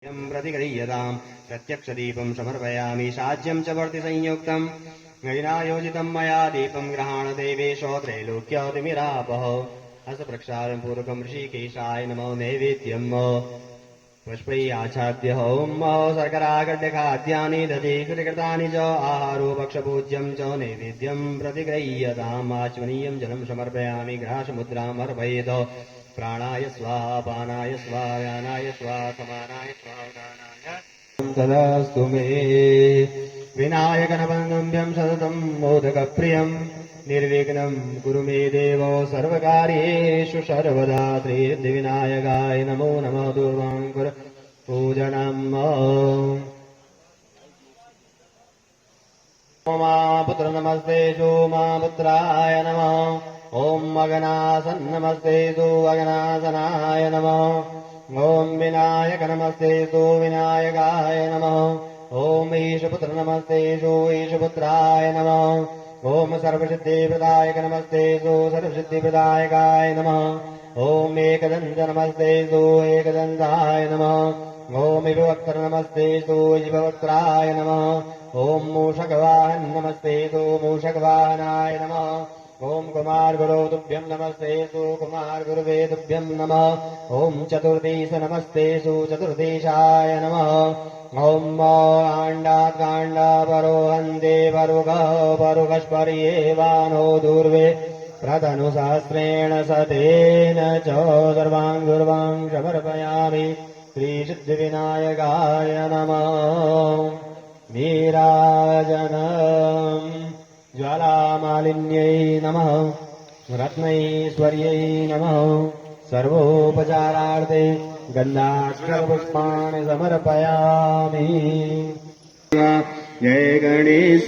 प्रतिगृह्यताम् प्रत्यक्षदीपम् समर्पयामि साज्यम् च वर्ति संयुक्तम् गणनायोजितम् मया दीपम् ग्रहाण देवेशो त्रैलोक्यातिमिरापः अस प्रक्षालम् पूर्वकम् ऋषिकेशाय नमो नैवेद्यम् पुष्पैः आच्छाद्य ॐ शर्करागड्यखाद्यानि दधि कृतकृतानि च आहारो भक्षपूज्यम् च नैवेद्यम् प्रतिगृह्यताम् आचमनीयम् जलम् समर्पयामि ग्रासमुद्राम् अर्पयेत् प्राणाय स्वाहा पानाय स्वाहा व्यानाय स्वाहा समानाय स्वाहा उदानाय तदास्तु मे विनायकनवन्दभ्यं सततं मोदकप्रियं निर्विघ्नं कुरु मे देव सर्वकार्येषु सर्वदा श्रीसिद्धिविनायकाय नमो नमः दूर्वाङ्कुर पूजनम् मा पुत्र नमस्ते मा पुत्राय नमः ॐ अगनासन नमस्ते अगनासनाय नमः ॐ विनायक नमस्ते विनायकाय नमः ॐ ईशपुत्र नमस्ते ईशपुत्राय नमः ॐ सर्वसिद्धिप्रदायक नमस्ते सर्वसिद्धिप्रदायकाय नमः ॐ एकदन्त नमस्ते एकदन्ताय नमः ॐ विभवक्त्र नमस्ते विभवक्त्राय नमः ॐ मूषकवाहन नमस्ते मूषकवाहनाय नमः ॐ कुमार गुरो तुभ्यं नमस्ते कुमार गुरुवे तुभ्यं नमः ॐ चतुर्देश नमस्ते चतुर्देशाय नमः ॐ आण्डात् काण्डा परो हन्ते परुगस्पर्येवानो दूर्वे प्रतनुशास्त्रेण सतेन च सर्वाङ्गुर्वां समर्पयामि श्रीसिद्धिविनायकाय नमः नीराजनम् ज्वालामालिन्यै नमः रत्नैश्वर्यै नमः सर्वोपचारार्थे गन्धाक्षरपुष्पाणि समर्पयामि जय गणेश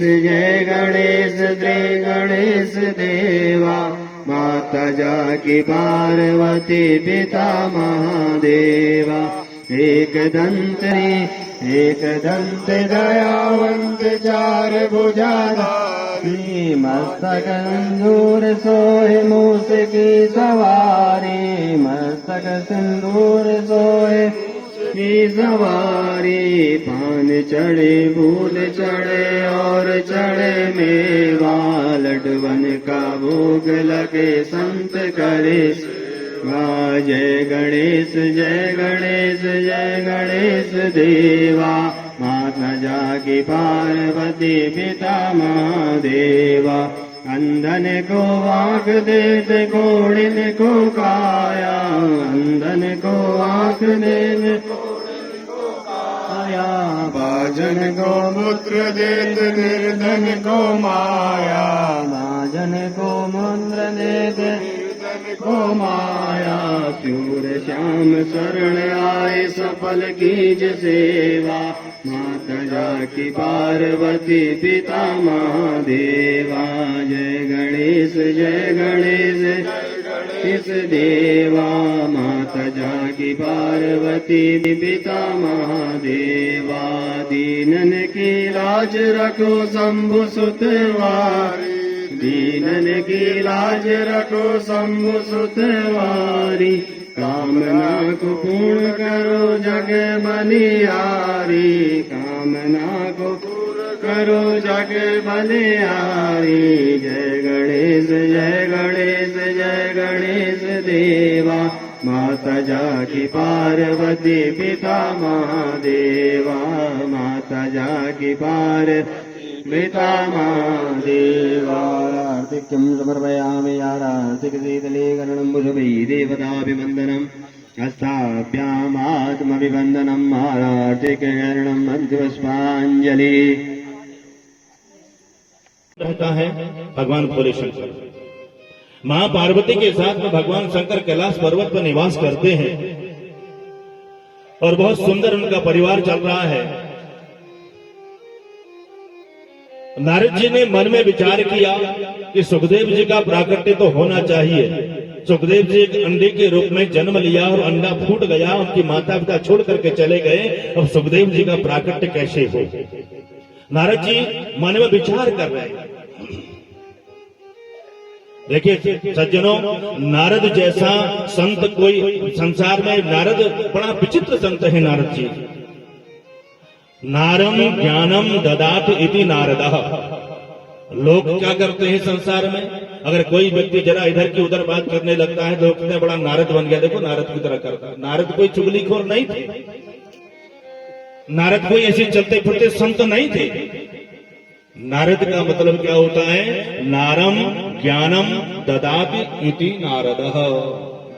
श्री गणेश देवा माता जाकी पार्वती पिता महादेवा एकदंत दयावंत चार भुजाधारी मस्तक सिंदूर सोहे मूस की सवारी मस्तक सिंदूर सोहे की सवारी पान चढ़े फूल चढ़े और चढ़े मेवा लडवन का भोग लगे संत करे जय गणेश देवा माता जाकी पार्वती पिता महादेवा अंधन को आँख देते घोड़िन को काया अंधन को आँख देते काया बाजन को मूत्र देते निर्धन को माया बाजन को मूत्र देते को माया प्यूर श्याम शरण आए सफल कीज सेवा माता जाकी पार्वती पिता महादेवा जय गणेश इस देवा माता जाकी पार्वती पिता महादेवा दीनन की लाज रखो शंभु सुतवारी दीनन की लाज रखो शंभु सुतवारी कामना को पूर्ण करो जग बलिहारी कामना को पूर्ण करो जग बलिहारी जय गणेश देवा माता जाकी पार्वती पिता महादेवा माता जाकी पिता महादेवार्तिक्यं समर्पयामि यारार्तिकशीतले गणनम्बुजभै देवताभिवन्दनम् हस्ताभ्यामात्मभिवन्दनम् आरार्तिकगणनम् अन्तिमपुष्पाञ्जलि रहता है भगवान भोले शंकर। मां पार्वती के साथ में भगवान शंकर कैलाश पर्वत पर निवास करते हैं और बहुत सुंदर उनका परिवार चल रहा है। नारद जी ने मन में विचार किया कि सुखदेव जी का प्राकट्य तो होना चाहिए। सुखदेव जी एक अंडे के रूप में जन्म लिया और अंडा फूट गया, उनकी माता पिता छोड़ करके चले गए। अब सुखदेव जी का प्राकट्य कैसे हो? नारद जी मन में विचार कर रहे हैं। देखिए सज्जनों, नारद जैसा संत कोई संसार में, नारद बड़ा विचित्र संत है नारद जी। नारम ज्ञानम ददात इति नारदः। लोग क्या करते हैं संसार में, अगर कोई व्यक्ति जरा इधर की उधर बात करने लगता है तो कितने बड़ा नारद बन गया, देखो नारद की तरह करता है। नारद कोई चुगलीखोर नहीं थे, नारद कोई ऐसे चलते फिरते संत नहीं थे। नारद का मतलब क्या होता है, नारम ज्ञानम ददाति इति नारदः,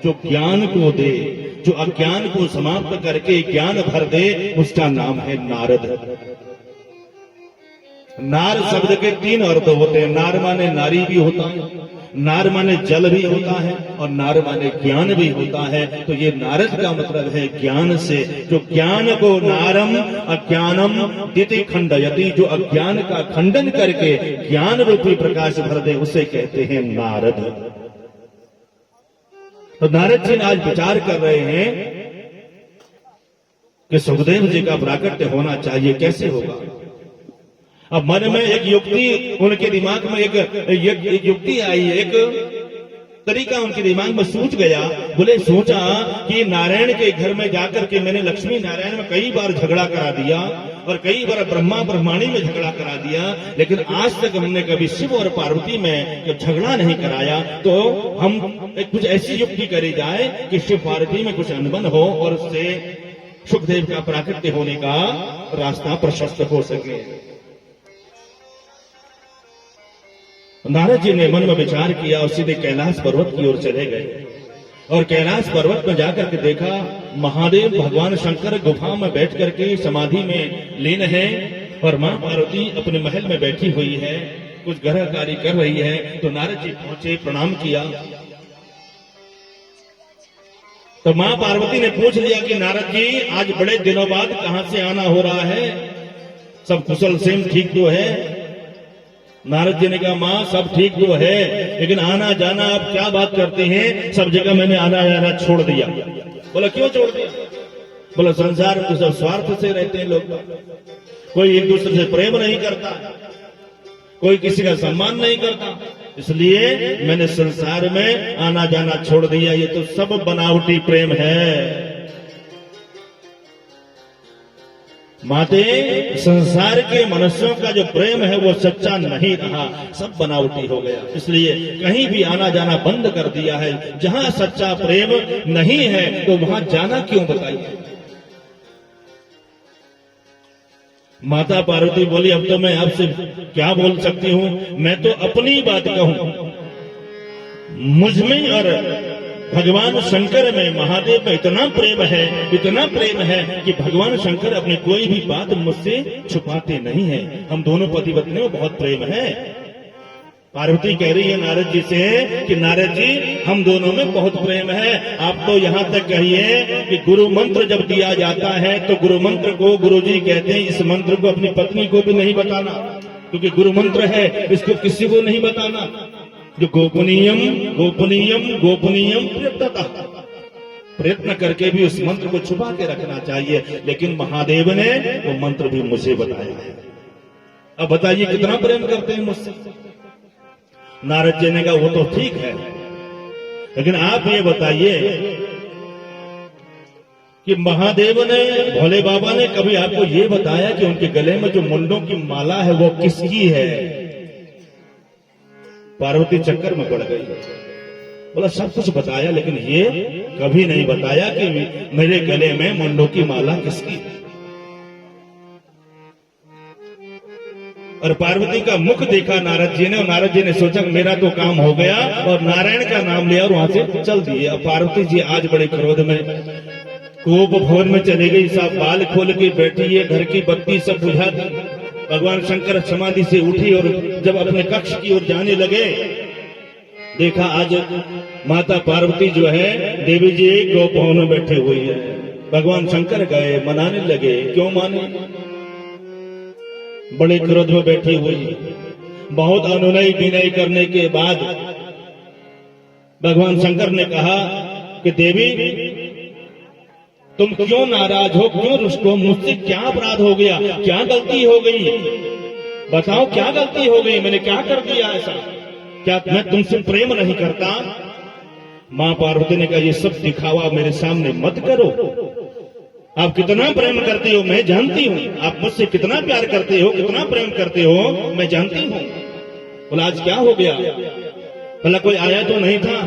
जो ज्ञान को दे, जो अज्ञान को समाप्त करके ज्ञान भर दे, उसका नाम है नारद। नार शब्द के 3 अर्थ होते हैं। नार माने नारी भी होता है, नार माने जल भी होता है, और नार माने ज्ञान भी होता है। तो ये नारद का मतलब है ज्ञान से, जो ज्ञान को नारम अज्ञानम दिति खंडयति, जो अज्ञान का खंडन करके ज्ञान रूपी प्रकाश भर दे, उसे कहते हैं नारद। तो नारद जी आज विचार कर रहे हैं कि सुखदेव जी का प्राकट्य होना चाहिए, कैसे होगा। अब मन में एक युक्ति, उनके दिमाग में एक युक्ति आई, एक तरीका उनके दिमाग में सूझ गया। बोले सोचा कि नारायण के घर में जाकर के मैंने लक्ष्मी नारायण में कई बार झगड़ा करा दिया और कई बार ब्रह्मा ब्रह्माणी में झगड़ा करा दिया, लेकिन आज तक हमने कभी शिव और पार्वती में जब झगड़ा नहीं कराया। तो हम कुछ ऐसी युक्ति करी जाए कि शिव पार्वती में कुछ अनबन हो और उससे सुखदेव का प्राकट्य होने का रास्ता प्रशस्त हो सके। नारद जी ने मन में विचार किया और सीधे कैलाश पर्वत की ओर चले गए, और कैलाश पर्वत में जाकर के देखा महादेव भगवान शंकर गुफा में बैठ करके समाधि में लीन है, और मां पार्वती अपने महल में बैठी हुई है, कुछ ग्रह कार्य कर रही है। तो नारद जी पहुंचे, प्रणाम किया। तो मां पार्वती ने पूछ लिया कि नारद जी आज बड़े दिनों बाद कहां से आना हो रहा है, सब कुशल सेम ठीक तो है। नारद जी ने कहा मां सब ठीक तो है, लेकिन आना जाना आप क्या बात करते हैं, सब जगह मैंने आना जाना छोड़ दिया। बोला क्यों छोड़ दिया। बोला संसार में सब स्वार्थ से रहते हैं लोग, कोई एक दूसरे से प्रेम नहीं करता, कोई किसी का सम्मान नहीं करता, इसलिए मैंने संसार में आना जाना छोड़ दिया। ये तो सब बनावटी प्रेम है। माते संसार के मनुष्यों का जो प्रेम है वो सच्चा नहीं रहा, सब बनावटी हो गया, इसलिए कहीं भी आना जाना बंद कर दिया है। जहां सच्चा प्रेम नहीं है तो वहां जाना क्यों, बताइए। माता पार्वती बोली अब तो मैं आपसे क्या बोल सकती हूं, मैं तो अपनी बात कहूं। मुझ में और भगवान शंकर में, महादेव में इतना प्रेम है, इतना प्रेम है कि भगवान शंकर अपनी कोई भी बात मुझसे छुपाते नहीं है। हम दोनों पति पत्नी में बहुत प्रेम है। पार्वती कह रही है नारद जी से कि नारद जी हम दोनों में बहुत प्रेम है। आप तो यहाँ तक कहिए कि गुरु मंत्र जब दिया जाता है तो गुरु मंत्र को गुरुजी कहते हैं इस मंत्र को अपनी पत्नी को भी नहीं बताना, क्योंकि गुरु मंत्र है, इसको किसी को नहीं बताना। जो गोपनीयम गोपनीयम गोपनीयम प्रयत्न करके भी उस मंत्र को छुपा के रखना चाहिए, लेकिन महादेव ने वो मंत्र भी मुझे बताया है। अब बताइए कितना प्रेम करते हैं मुझसे। नारद जी ने कहा वो तो ठीक है, लेकिन आप ये बताइए कि महादेव ने, भोले बाबा ने कभी आपको ये बताया कि उनके गले में जो मुंडों की माला है वो किसकी है। पार्वती चक्कर में पड़ गई, बोला सब कुछ बताया लेकिन ये कभी नहीं बताया कि मेरे गले में मुंडों की माला किसकी है। और पार्वती का मुख देखा नारद जी ने, और नारद जी ने सोचा मेरा तो काम हो गया, और नारायण का नाम लिया और वहां से चल दिए। अब पार्वती जी आज बड़े क्रोध में कोप भवन में चली गई, सब बाल खोल के बैठी है, घर की बत्ती सब बुझा दी। भगवान शंकर समाधि से उठी और जब अपने कक्ष की ओर जाने लगे, देखा आज माता पार्वती जो है देवी जी गोप भवन में बैठे हुई है। भगवान शंकर गए, मनाने लगे, क्यों माने, बड़े क्रोध में बैठी हुई। बहुत अनुनय विनय करने के बाद भगवान शंकर ने कहा कि देवी तुम क्यों नाराज हो, क्यों रुष्ट हो, मुझसे क्या अपराध हो गया, क्या गलती हो गई, बताओ क्या गलती हो गई, मैंने क्या कर दिया ऐसा, क्या मैं तुमसे प्रेम नहीं करता। मां पार्वती ने कहा ये सब दिखावा मेरे सामने मत करो, आप कितना प्रेम करते हो मैं जानती हूँ, आप मुझसे कितना प्यार करते हो, कितना प्रेम करते हो मैं जानती हूँ। बोला आज क्या हो गया? बोला कोई आया तो नहीं था।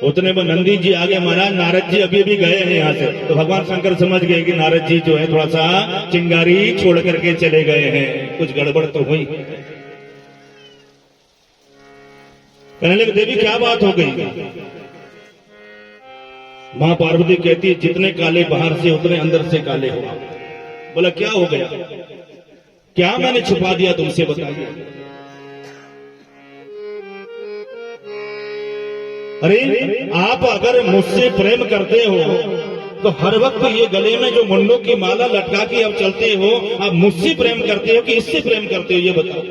उतने में नंदी जी आगे, महाराज नारद जी अभी अभी गए हैं यहाँ से। तो भगवान शंकर समझ गए कि नारद जी जो है थोड़ा सा चिंगारी छोड़ करके चले गए हैं, कुछ गड़बड़ तो हुई। कहने लगे देवी क्या बात हो गई? मां पार्वती कहती है जितने काले बाहर से उतने अंदर से काले हो। बोला क्या हो गया? क्या मैंने छुपा दिया तुमसे, बताइए। अरे आप अगर मुझसे प्रेम करते हो तो हर वक्त ये गले में जो मुंडों की माला लटका के अब चलते हो, आप मुझसे प्रेम करते हो कि इससे प्रेम करते हो, ये बताओ।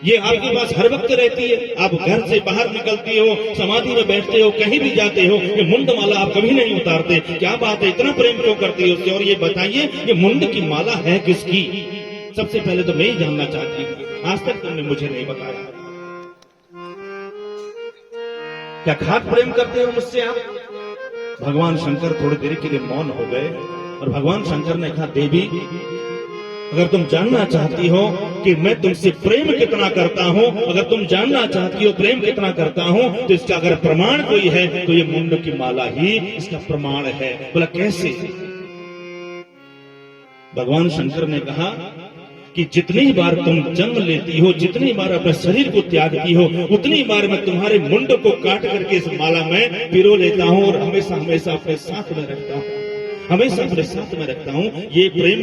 ये आपके पास हर वक्त रहती है, आप घर से बाहर निकलते हो, समाधि में बैठते हो, कहीं भी जाते हो, ये मुंड माला आप कभी नहीं उतारते। क्या बात है, इतना प्रेम क्यों करते हो उससे? और ये बताइए ये मुंड की माला है किसकी? सबसे पहले तो मैं ही जानना चाहती हूँ, आज तक तुमने मुझे नहीं बताया। क्या खाक प्रेम करते हो मुझसे आप? भगवान शंकर थोड़ी देर के लिए मौन हो गए और भगवान शंकर ने कहा देवी अगर तुम जानना चाहती हो कि मैं तुमसे प्रेम कितना करता हूं, अगर तुम जानना चाहती हो प्रेम कितना करता हूं, तो इसका अगर प्रमाण कोई है तो ये मुंड की माला ही इसका प्रमाण है। बोला कैसे? भगवान शंकर ने कहा कि जितनी बार तुम जन्म लेती हो, जितनी बार अपने शरीर को त्यागती हो, उतनी बार मैं तुम्हारे मुंड को काट करके इस माला में पिरो लेता हूं और हमेशा हमेशा अपने साथ में रखता हूं, हमेशा अपने साथ में रखता हूं। ये प्रेम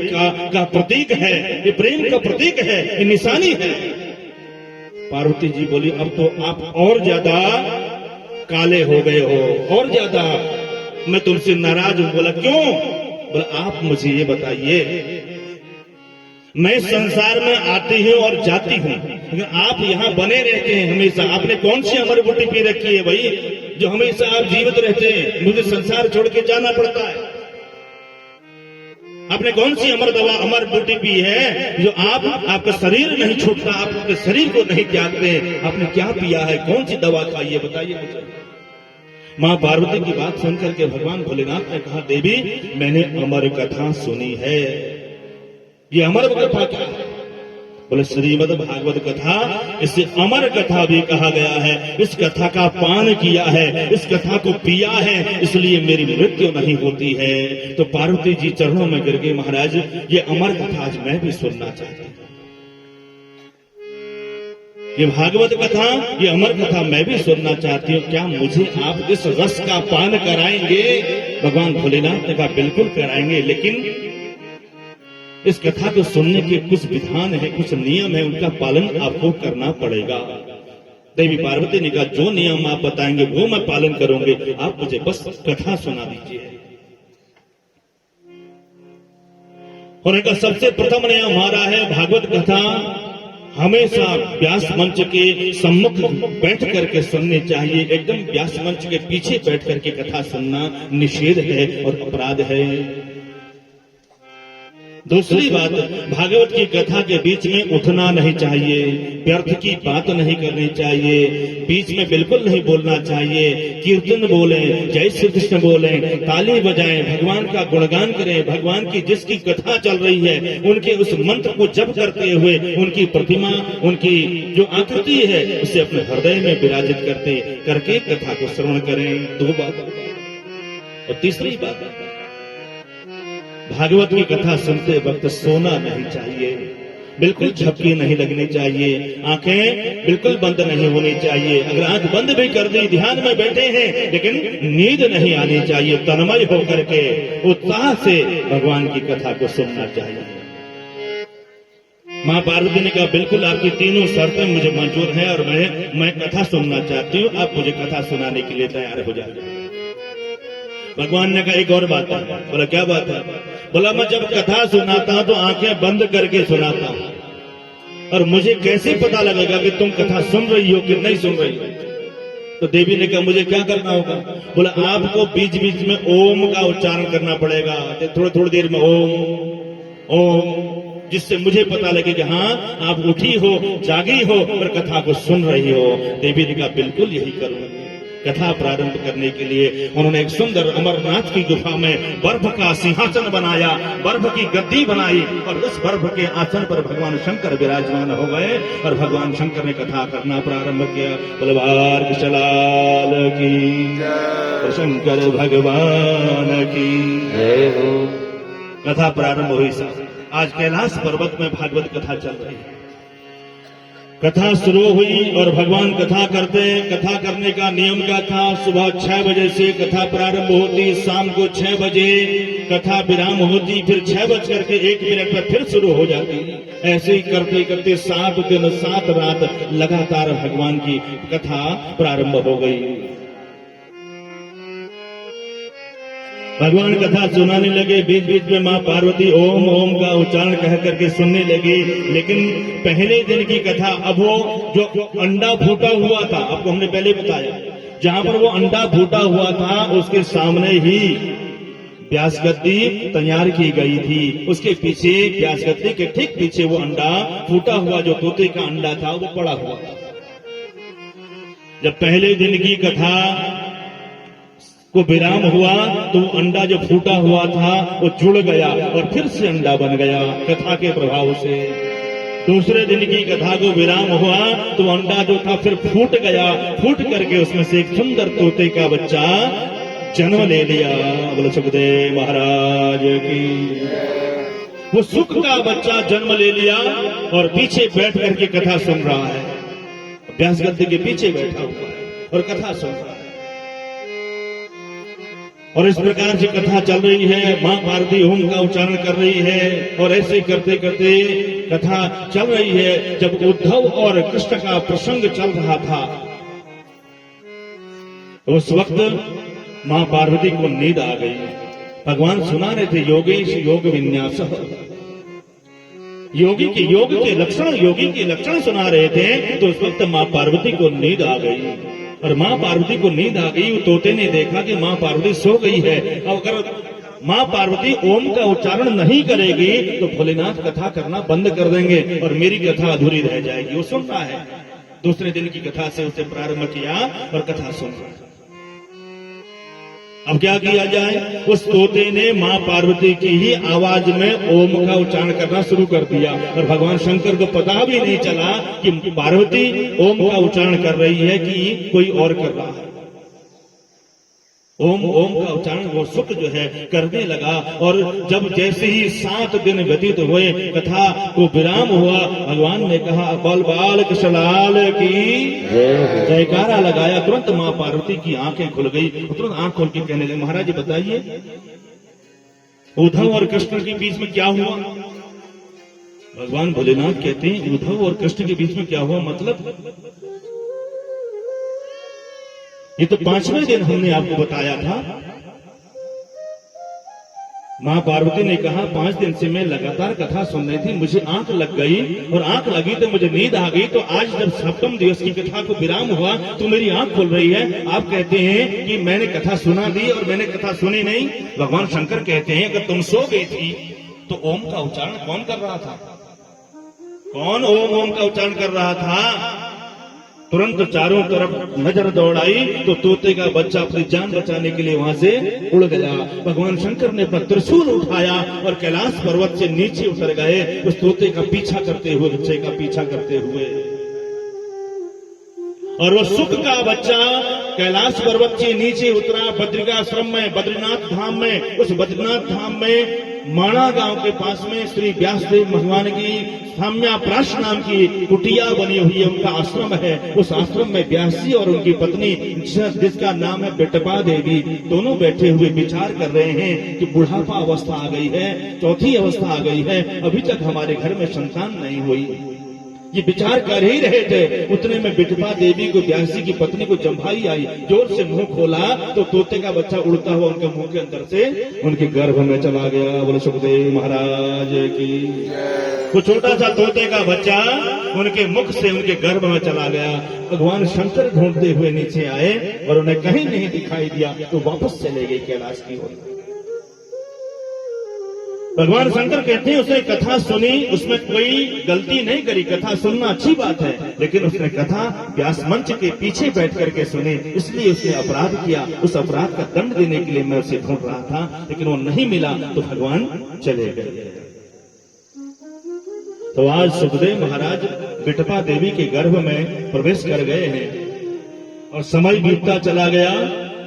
का प्रतीक है, ये प्रेम का प्रतीक है, ये निशानी है। पार्वती जी बोली अब तो आप और ज्यादा काले हो गए हो, और ज्यादा मैं तुमसे नाराज हूं। बोला क्यों? बोला आप मुझे ये बताइए, मैं संसार में आती हूँ और जाती हूँ, आप यहाँ बने रहते हैं हमेशा। आपने कौन सी अमर बूटी पी रखी है भाई जो हमेशा आप जीवित रहते हैं, मुझे संसार छोड़ के जाना पड़ता है? आपने कौन सी अमर दवा, अमर बूटी पी है जो आपका शरीर नहीं छूटता, आप अपने शरीर को नहीं त्यागते? आपने क्या पिया है, कौन सी दवा खाई है, बताइए मुझे। मां पार्वती की बात सुनकर के भगवान भोलेनाथ ने कहा देवी मैंने अमर कथा सुनी है। ये अमर कथा क्या है? बोले श्रीमद् भागवत कथा, इसे अमर कथा भी कहा गया है। इस कथा का पान किया है, इस कथा को पिया है, इसलिए मेरी मृत्यु नहीं होती है। तो पार्वती जी चरणों में गिर गई, महाराज ये अमर कथा आज मैं भी सुनना चाहती हूँ। ये भागवत कथा, ये अमर कथा मैं भी सुनना चाहती हूँ, क्या मुझे आप इस रस का पान कराएंगे? भगवान भोलेनाथ ने कहा बिल्कुल कराएंगे, लेकिन इस कथा को सुनने के कुछ विधान है, कुछ नियम है, उनका पालन आपको करना पड़ेगा। देवी पार्वती ने कहा जो नियम आप बताएंगे वो मैं पालन करूंगी, आप मुझे बस कथा सुना दीजिए। और इनका सबसे प्रथम नियम हमारा है भागवत कथा हमेशा व्यास मंच के सम्मुख बैठ करके सुननी चाहिए। एकदम व्यास मंच के पीछे बैठ करके कथा सुनना निषेध है और अपराध है। दूसरी बात, भागवत की कथा के बीच में उठना नहीं चाहिए, व्यर्थ की बात नहीं करनी चाहिए, बीच में बिल्कुल नहीं बोलना चाहिए। कीर्तन बोले, जय श्री कृष्ण बोले, ताली बजाएं, भगवान का गुणगान करें, भगवान की जिसकी कथा चल रही है उनके उस मंत्र को जप करते हुए उनकी प्रतिमा, उनकी जो आकृति है उसे अपने हृदय में विराजित करके कथा को श्रवण करें। दो बात। और तीसरी बात, भागवत की कथा सुनते वक्त सोना नहीं चाहिए, बिल्कुल झपकी नहीं लगनी चाहिए, आंखें बिल्कुल बंद नहीं होनी चाहिए। अगर आंख बंद भी कर दी, ध्यान में बैठे हैं, लेकिन नींद नहीं आनी चाहिए। तन्मय होकर के उत्साह से भगवान की कथा को सुनना चाहिए। मां पार्वती ने कहा बिल्कुल आपकी तीनों शर्तें मुझे मंजूर हैं और मैं कथा सुनना चाहती हूँ, आप मुझे कथा सुनाने के लिए तैयार हो जाइए। भगवान ने कहा एक और बात है। बोला क्या बात है? बोला मैं जब कथा सुनाता हूं तो आंखें बंद करके सुनाता हूं, और मुझे कैसे पता लगेगा कि तुम कथा सुन रही हो कि नहीं सुन रही हो? तो देवी ने कहा मुझे क्या करना होगा? बोला आपको बीच बीच में ओम का उच्चारण करना पड़ेगा, थोड़ी थोड़ी देर में ओम ओम, जिससे मुझे पता लगे कि हाँ आप उठी हो, जागी हो और कथा को सुन रही हो। देवी ने कहा बिल्कुल यही करूंगी। कथा प्रारंभ करने के लिए उन्होंने एक सुंदर अमरनाथ की गुफा में बर्फ का सिंहासन बनाया, बर्फ की गद्दी बनाई और उस बर्फ के आसन पर भगवान शंकर विराजमान हो गए और भगवान शंकर ने कथा करना प्रारंभ किया। बलवार कृष्णलाल की जय, शंकर भगवान की जय हो। कथा प्रारंभ हुई। आज कैलाश पर्वत में भागवत कथा चल रही है। कथा शुरू हुई और भगवान कथा करते। कथा करने का नियम क्या था? सुबह 6 बजे से कथा प्रारंभ होती, शाम को 6 बजे कथा विराम होती, फिर 6:01 पर फिर शुरू हो जाती। ऐसे ही करते करते 7 दिन 7 रात लगातार भगवान की कथा प्रारंभ हो गई। भगवान कथा सुनाने लगे। बीच बीच में मां पार्वती ओम ओम का उच्चारण कह करके सुनने लगी। लेकिन पहले दिन की कथा, अब वो जो अंडा फूटा हुआ था, आपको हमने पहले बताया, जहां पर वो अंडा फूटा हुआ था उसके सामने ही व्यास गद्दी तैयार की गई थी। उसके पीछे व्यास गद्दी के ठीक पीछे वो अंडा फूटा हुआ जो तोते का अंडा था वो पड़ा हुआ था। जब पहले दिन की कथा को विराम हुआ तो अंडा जो फूटा हुआ था वो जुड़ गया और फिर से अंडा बन गया कथा के प्रभाव से। दूसरे दिन की कथा को विराम हुआ तो अंडा जो था फिर फूट गया। फूट करके उसमें से एक सुंदर तोते का बच्चा जन्म ले लिया। बोलो सुखदेव महाराज की। वो सुख का बच्चा जन्म ले लिया और पीछे बैठ करके कथा सुन रहा है। व्यास गद्दी के पीछे बैठा हुआ है और कथा सुन रहा है। और इस प्रकार से कथा चल रही है। मां पार्वती ओम का उच्चारण कर रही है और ऐसे करते करते कथा चल रही है। जब उद्धव और कृष्ण का प्रसंग चल रहा था उस वक्त मां पार्वती को नींद आ गई। भगवान सुना रहे थे योगेश योग विन्यास, योगी के योग के लक्षण सुना रहे थे। तो उस वक्त मां पार्वती को नींद आ गई और मां पार्वती को नींद आ गई। तोते ने देखा कि मां पार्वती सो गई है। अब अगर मां पार्वती ओम का उच्चारण नहीं करेगी तो भोलेनाथ कथा करना बंद कर देंगे और मेरी कथा अधूरी रह जाएगी। वो सुन रहा है। दूसरे दिन की कथा से उसे प्रारंभ किया और कथा सुन रहा है। अब क्या किया जाए? उस तोते ने मां पार्वती की ही आवाज में ओम का उच्चारण करना शुरू कर दिया और भगवान शंकर को पता भी नहीं चला कि पार्वती ओम का उच्चारण कर रही है कि कोई और कर रहा है। ओम ओम का उच्चारण वो सुख जो है करने लगा। और जब जैसे ही 7 दिन व्यतीत हुए, कथा को विराम हुआ, भगवान ने कहा बल बाल कृष्णलाल की जयकारा लगाया। तुरंत मां पार्वती की आंखें खुल गई। तुरंत आंख खोल के कहने लगे महाराज बताइए उद्धव और कृष्ण के बीच में क्या हुआ? भगवान भोलेनाथ कहते हैं उद्धव और कृष्ण के बीच में क्या हुआ मतलब? ये तो 5वें दिन हमने आपको बताया था। मां पार्वती ने कहा 5 दिन से मैं लगातार कथा सुन रही थी, मुझे आंख लग गई और आंख लगी तो मुझे नींद आ गई। तो आज जब 7वें दिवस की कथा को विराम हुआ तो मेरी आंख खुल रही है। आप कहते हैं कि मैंने कथा सुना दी और मैंने कथा सुनी नहीं। भगवान शंकर कहते हैं अगर तुम सो गई थी तो ओम का उच्चारण कौन कर रहा था? कौन ओम ओम का उच्चारण कर रहा था? तुरंत चारों तरफ नजर दौड़ाई तो तोते का बच्चा अपनी जान बचाने के लिए वहां से उड़ गया। भगवान शंकर ने अपना त्रिशूल उठाया और कैलाश पर्वत से नीचे उतर गए उस तोते का पीछा करते हुए, बच्चे का पीछा करते हुए। और वो सुख का बच्चा कैलाश पर्वत से नीचे उतरा बद्रिकाश्रम में, बद्रीनाथ धाम में। उस बद्रीनाथ धाम में माणा गांव के पास में श्री व्यासदेव भगवान की साम्या प्राश नाम की कुटिया बनी हुई है, उनका आश्रम है। उस आश्रम में व्यास जी और उनकी पत्नी जिसका नाम है बेटपा देवी, दोनों बैठे हुए विचार कर रहे हैं कि बुढ़ापा अवस्था आ गई है, चौथी अवस्था आ गई है, अभी तक हमारे घर में संतान नहीं हुई। ये विचार कर ही रहे थे, उतने में बेटपा देवी को व्यास जी की पत्नी को जम्भाई आई। जोर से मुंह खोला तो तोते का बच्चा उड़ता हुआ उनके मुंह के अंदर से उनके गर्भ में चला गया। बोलो सुखदेव महाराज की। वो छोटा सा तोते का बच्चा उनके मुख से उनके गर्भ में चला गया। भगवान शंकर ढूंढते हुए नीचे आए और उन्हें कहीं नहीं दिखाई दिया तो वापस चले गए कैलाश की ओर। भगवान शंकर कहते हैं उसने कथा सुनी, उसमें कोई गलती नहीं करी, कथा सुनना अच्छी बात है, लेकिन उसने कथा व्यास मंच के पीछे बैठ करके सुनी, इसलिए उसने अपराध किया। उस अपराध का दंड देने के लिए मैं उसे ढूंढ रहा था, लेकिन वो नहीं मिला तो भगवान चले गए। तो आज सुखदेव महाराज बिटपा देवी के गर्भ में प्रवेश कर गए हैं और समय बीतता चला गया।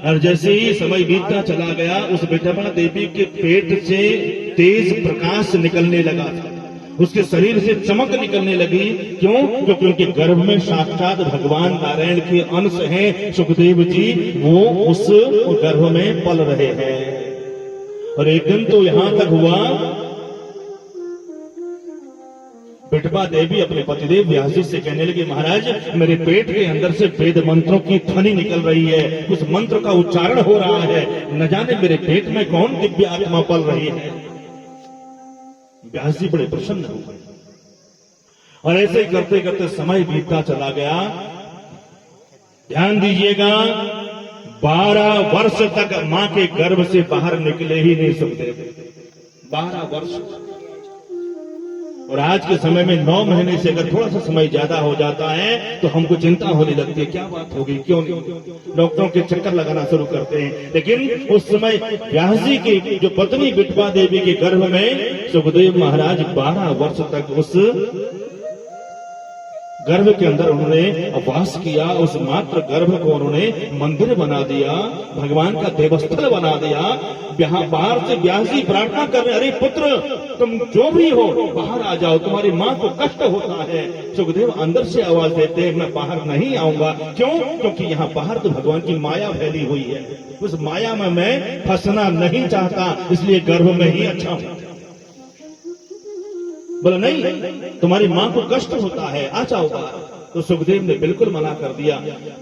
और जैसे ही समय बीतता चला गया, उस बिटपा देवी के पेट से तेज प्रकाश निकलने लगा था, उसके शरीर से चमक निकलने लगी। क्यों? क्योंकि उनके गर्भ में साक्षात भगवान नारायण के अंश हैं सुखदेव जी, वो उस गर्भ में पल रहे हैं। और एक दिन तो यहां तक हुआ, बिटपा देवी अपने पतिदेव व्यास जी से कहने लगी, महाराज मेरे पेट के अंदर से वेद मंत्रों की ध्वनि निकल रही है, उस मंत्र का उच्चारण हो रहा है, न जाने मेरे पेट में कौन दिव्य आत्मा पल रही है। व्यास जी बड़े प्रसन्न हो गए और ऐसे ही करते करते समय बीतता चला गया। ध्यान दीजिएगा, 12 वर्ष तक मां के गर्भ से बाहर निकले ही नहीं सकते, 12 वर्ष। और आज के समय में 9 महीने से अगर थोड़ा सा समय ज्यादा हो जाता है तो हमको चिंता होने लगती है, क्या बात होगी, क्यों नहीं, डॉक्टरों के चक्कर लगाना शुरू करते हैं। लेकिन उस समय व्यास जी की जो पत्नी बिटपा देवी के गर्भ में सुखदेव महाराज 12 वर्ष तक उस गर्भ के अंदर उन्होंने वास किया। उस मात्र गर्भ को उन्होंने मंदिर बना दिया, भगवान का देवस्थल बना दिया। बाहर से व्यास जी प्रार्थना कर रहे, अरे पुत्र तुम जो भी हो बाहर आ जाओ, तुम्हारी मां को कष्ट होता है। सुखदेव अंदर से आवाज देते हैं, मैं बाहर नहीं आऊंगा। क्यों? क्योंकि यहाँ बाहर तो भगवान की माया फैली हुई है, उस माया में मैं फंसना नहीं चाहता, इसलिए गर्भ में ही अच्छा हूं। बोला नहीं, तुम्हारी मां को कष्ट होता है, आ जाओ बाहर। तो सुखदेव ने बिल्कुल मना कर दिया।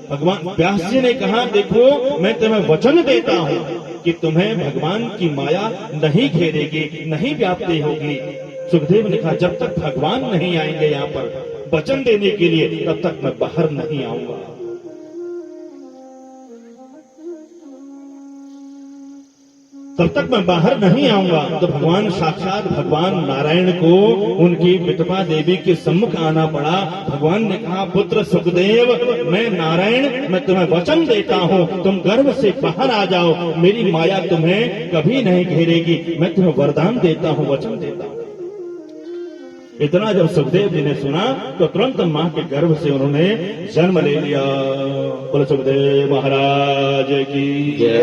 भगवान व्यास जी ने कहा, देखो मैं तुम्हें वचन देता हूं कि तुम्हें भगवान की माया नहीं घेरेगी, नहीं व्याप्ति होगी। सुखदेव ने कहा, जब तक भगवान नहीं आएंगे यहाँ पर वचन देने के लिए, तब तक मैं बाहर नहीं आऊंगा। तब तक मैं बाहर नहीं आऊंगा। तो भगवान साक्षात भगवान नारायण को उनकी बिटपा देवी के सम्मुख आना पड़ा। भगवान ने कहा, पुत्र सुखदेव, मैं नारायण, मैं तुम्हें वचन देता हूँ, तुम गर्भ से बाहर आ जाओ, मेरी माया तुम्हें कभी नहीं घेरेगी, मैं तुम्हें वरदान देता हूँ, वचन देता हूँ। इतना जब सुखदेव जी ने सुना तो तुरंत मां के गर्भ से उन्होंने जन्म ले लिया। बोलो सुखदेव महाराज की जय।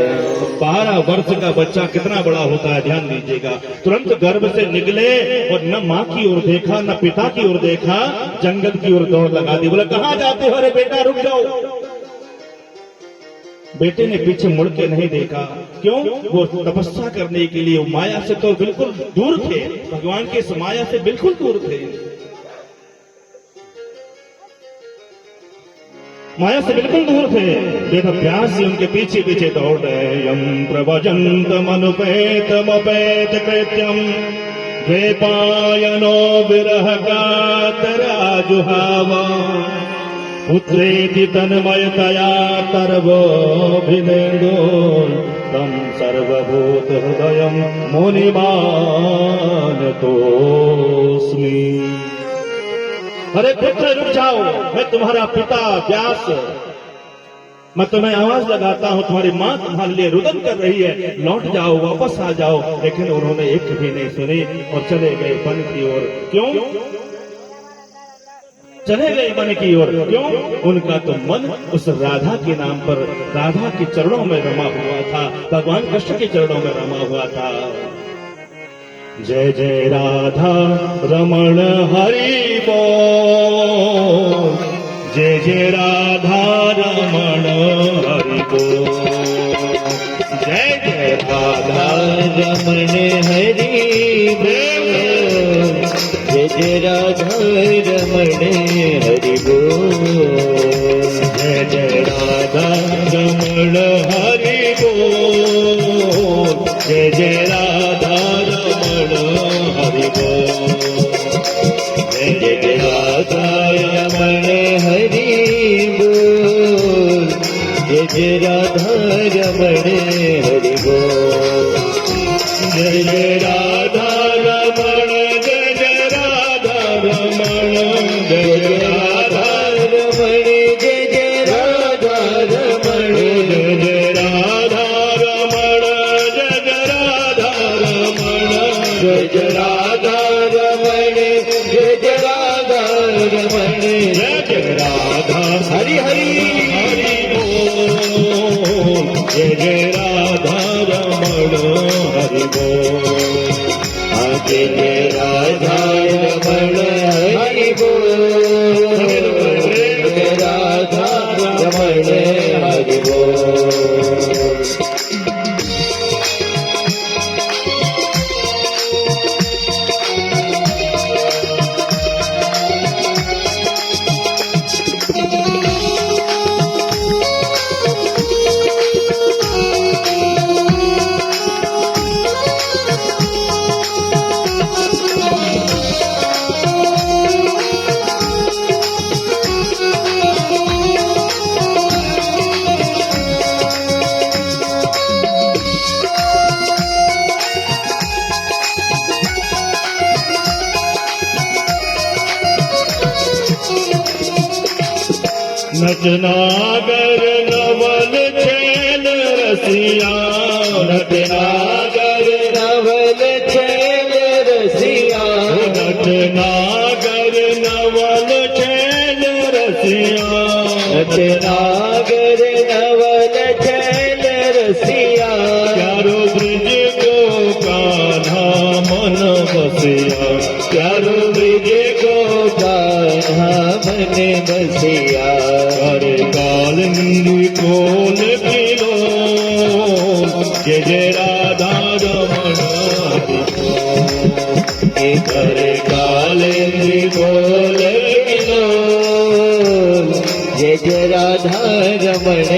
12 वर्ष का बच्चा कितना बड़ा होता है, ध्यान दीजिएगा। तुरंत गर्भ से निकले और न मां की ओर देखा न पिता की ओर देखा, जंगल की ओर दौड़ लगा दी। बोला, कहां जाते हो? अरे बेटा रुक जाओ। बेटे ने पीछे मुड़ के नहीं देखा। क्यों? वो तपस्या करने के लिए माया से तो बिल्कुल दूर थे, भगवान के इस माया से बिल्कुल दूर थे, माया से बिल्कुल दूर थे। देखो व्यास जी उनके पीछे पीछे दौड़ रहे। यम प्रवजंतम अनुपेतमपेत कृत्यम द्वैपायनो विरह कातराजुहावा पुत्रेति तन्मयतया तरवोभिनेन्दो तम सर्वभूत हृदयं मुनिमानतोऽस्मि। अरे पुत्र रुक जाओ, मैं तुम्हारा पिता व्यास, मैं तुम्हें आवाज लगाता हूँ, तुम्हारी माँ तुम्हारे लिए रुदन कर रही है, लौट जाओ, वापस आ जाओ। लेकिन उन्होंने एक भी नहीं सुनी और चले गए वन की ओर। क्यों चले गए वन की ओर? क्यों? उनका तो मन उस राधा के नाम पर, राधा के चरणों में रमा हुआ था, भगवान कृष्ण के चरणों में रमा हुआ था। जय जय राधा रमण हरि बोल, जय जय राधा रमण हरि बोल, जय जय राधा रमण हरि बोल, जय जय राधा रमण हरि बोल, जय जय राधा रमण हरि बोल, जय जय राधा रमण हरि बोल, जय जय राधा रमण हरि बोल, जय जय राधा रमण हरि बोल, जय जय राधा राधा हरि हरि हरि बोल, जय जय राधा रमण हरि बोल, जय जय राधा रमण हरि बोल, जय राधा रमण हरि बोल। नटनागर नवल छेल रसिया, नटनागर नवल छेल रसिया, नटनागर नवल छेल रसिया, नटनागर नवल छेल रसिया, प्यारो ब्रिज को कान्हा मन बसिया, प्यारो ब्रिज को कान्हा मन बसिया, अरे कालिंदी कोल किलो, जय जय राधा रमण हरि बोल, करे कालिंदी बोल किलो, जय जय राधा रमण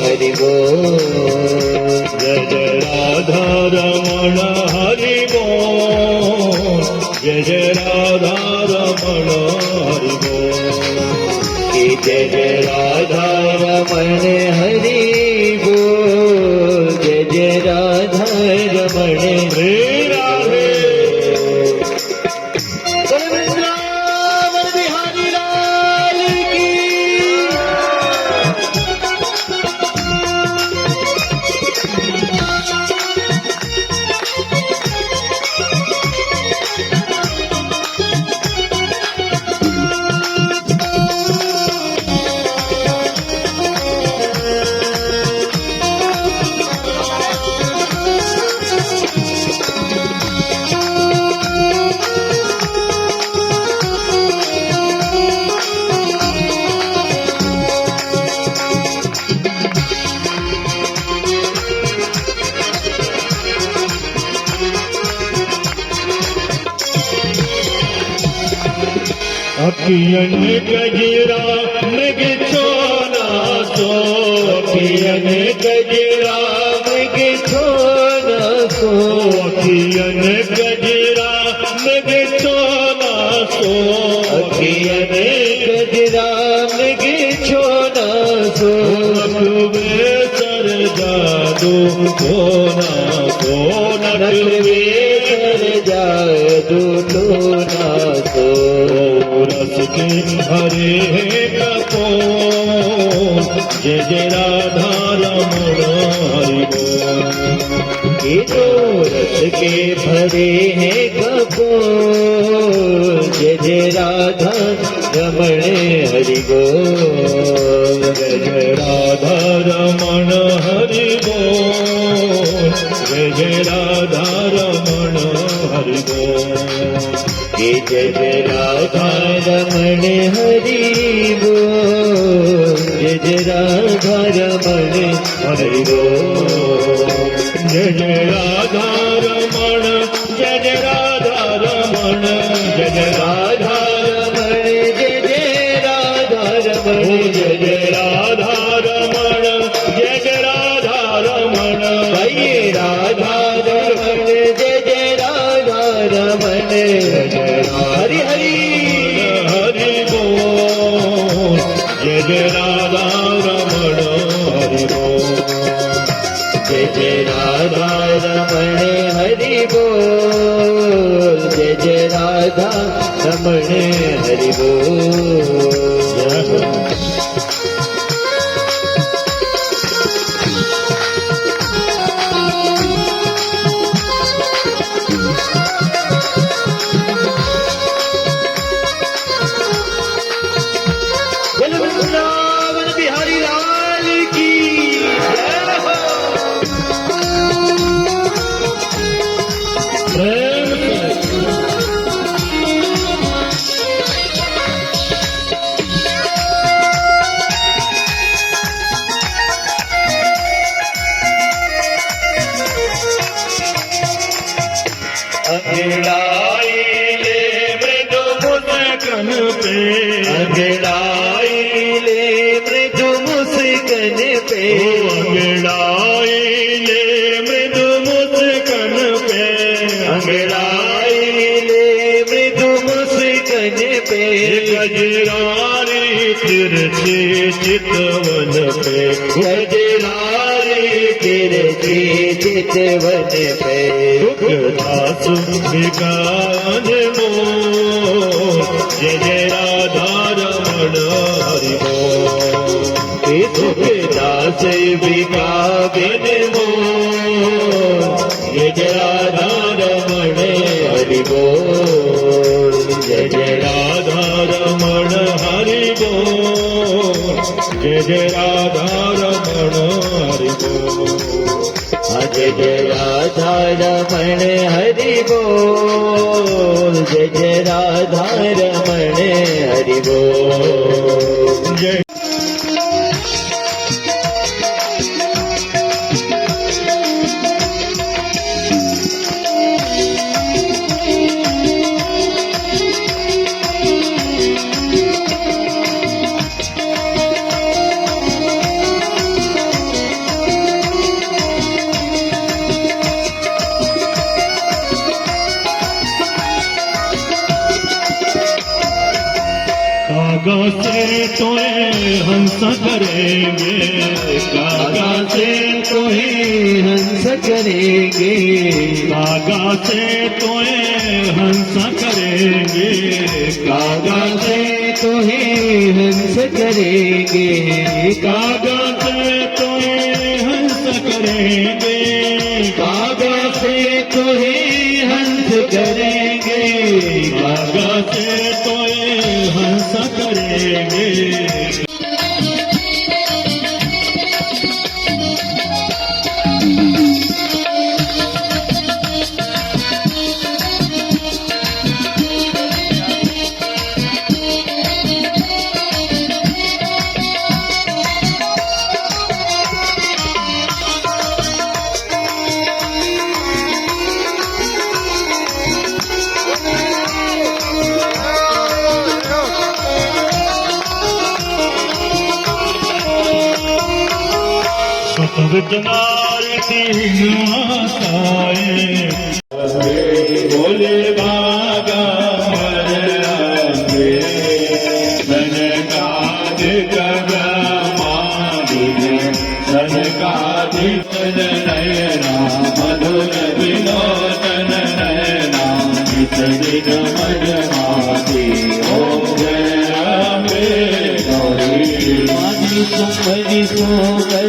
हरि बोल, जय जय राधा रमण हरि बोल, जय जय राधा रमण हरि बोल, जय जय राधा रमण हरि बोल, जय जय राधा रमण रे राधे वृंदावन बिहारी लाल की। अखियन गजरा मृग छोना सो, अखियन गजरा मृग छोना सो, अखियन गजरा मृग छोना सो, अखियन गजरा मृग छोना सो, नकवे सर जादू सोना सोना, नकवे सर जादू टोना सो, रस के हरे कपोल, जय जय राधा रमण हरि बोल, ये तो रस के भरे हैं कपोल, जय जय राधा रमण हरि बोल, जय जय राधा रमण हरि बोल, जय जय राधा रमण हरि बोल, ये जय जय राधा रमण हरि बोल, जय जय राधा रमण हरि बोल, जय जय राधा रमण, जय जय राधा रमण, जय जय राधा रमण, जय जय राधा रमण, जय जय राधा रमण, जय जय राधा रमण, जय राधा रमण, जय जय राधा रमण, हरि हरि हरि बोल, जय जय राधा रमण हरि बोल, जय जय राधा रमण हरि बोल, जय जय राधा रमण हरि बोल। जय हो। बोल अंगड़ाई ले मृदु मुस्कन पे अंगड़ाई ले मृदु मुस्कन पे अंगड़ाई ले मृदु मुस्कन पे अंगड़ाई ले मृदु मुस्कन पे गजरारी तिरछे चितवन पे गजरारी तिरछे चितवन पे दास विकान मोर जय जय राधा रमण हरि बोल दास विकान मोर जय जय राधा रमण हरि बोल जय जय राधा रमण हरि बोल जय जय राधा रमण हरि बोल जय जय राधा रमण हरि बोल जय जय राधा रमण हरि बोल जय कागा से तोए हंस करेंगे कागा से तोए हंस करेंगे कागा से तोए हंस करेंगे कागा से तोए हंस करेंगे कागा से तोए हंस करेंगे कागा से तोए हंस करेंगे कागा से तोए हंस करेंगे विद्यमाय तीन आशाएं बोले बागा मरे सनकाद कगमादि सनकाद नयना मधुर विनोदन नयना नित मधमाती ओम जय गौरी तुम्हारी सो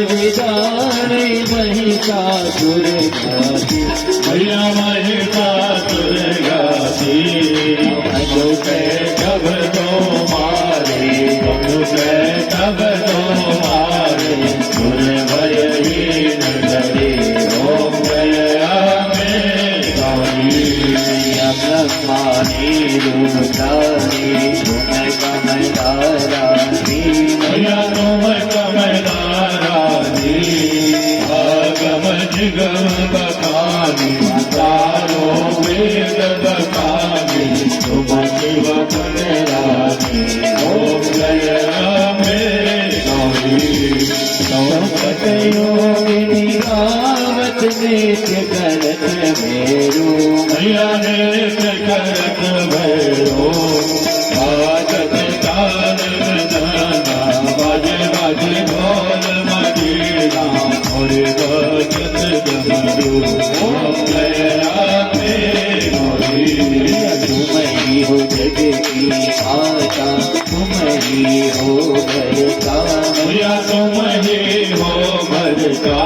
विदारे महिषासुर घाती भैया महिषासुर घाती जो कब तो मारे कब तो मारे सुर भय नगरी ओम जया में गौरी ब्रह्मानी रूपधारी तुम कमलारानी भैया तुम कमलारानी आगम जिगम बखानी तारो वेद बखानी तुम शिव कमलानी ओम जय में गौरी संकट योगिनी रावत नित्य करत मेरो भैया नित्य करत मेरो बाजत ताल बजाना बाजे बाजे ढोल मजीरा और बाजत डमरू ओम जय राधे गौरी तुम ही हो जग की माता तुम ही हो भरता भैया तुम ही हो भरता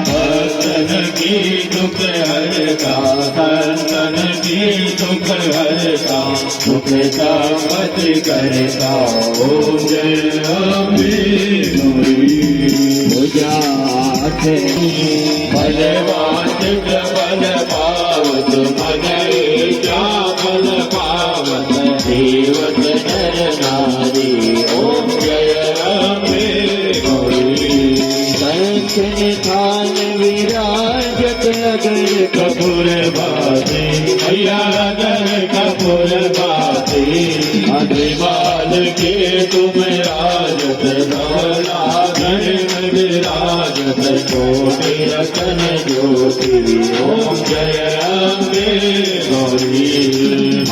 भक्तन की दुख हरता भक्तन की दुख हरता दुख सामत करता ओम जय अम्बे गौरी बलवान बल पावत मन जा बल पावत देवत नर नारी ओम जय अम्बे गौरी संतन थान विराजत अगर कपूर बाजे लाल के तुम राजत धौला घर में विराजत कोटि रतन ज्योति ओम जय अम्बे गौरी।